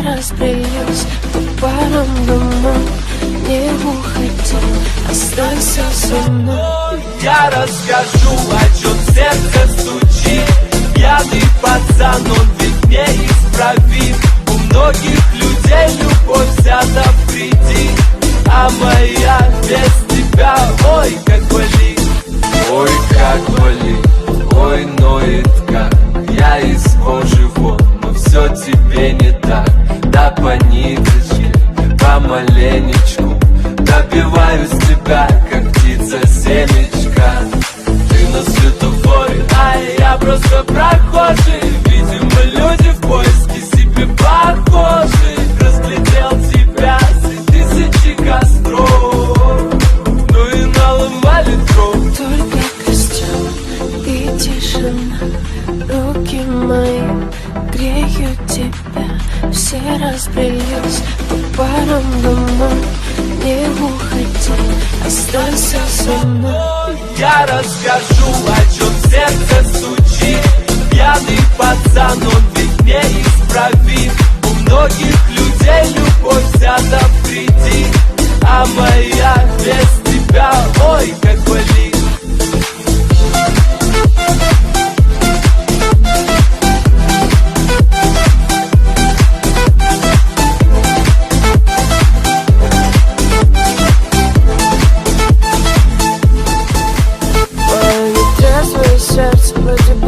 Разбрелись по парам домой. Не уходи, останься со мной. Я расскажу, о чем сердце стучит. Пьяный пацан, он ведь неисправим. У многих людей любовь взята в кредит, а моя без тебя, ой, как болит. Ой, как болит, ой, ноет как. Я из кожи вон, но все тебе не так. Да по ниточке, помаленечку добиваюсь тебя, как птица семечка. Ты на светофоре, а я просто прохожий. Видимо, люди в поиске себе похожи. Разглядел тебя среди тысячи костров, ну и наломали дров. Только костюм и тишина, руки мои греют тебя. Все разбрелись по парам домой. Не уходи, останься со мной. Я расскажу, о чем сердце стучит. Пьяный пацан, он ведь неисправим. У многих людей любовь взята в кредит, а моя без тебя, ой, как болит.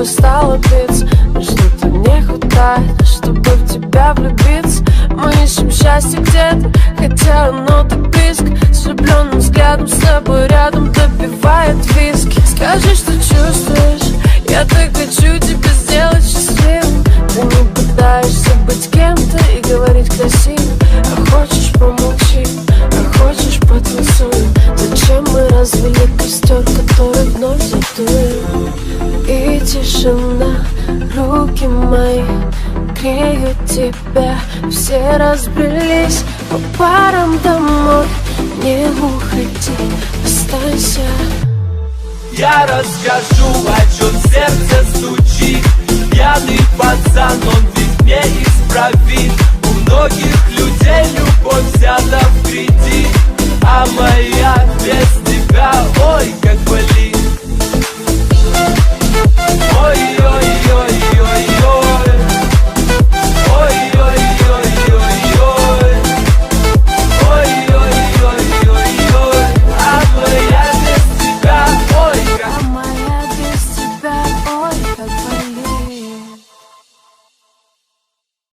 Стало биться, но что-то не хватает, чтобы в тебя влюбиться. Мы ищем счастье где-то, хотя оно так близко. С влюбленным взглядом с тобой рядом допивает виски. Скажи, что чувствуешь, я так хочу тебя сделать счастливым. Ты не пытаешься быть кем-то и говорить красиво. А хочешь помолчи, а хочешь потанцуем. Зачем мы развели костер, который вновь задуем? И тишина, руки мои греют тебя. Все разбрелись по парам домой. Не уходи, останься. Я расскажу, о чем сердце стучит. Пьяный пацан, он ведь неисправим. У многих людей любовь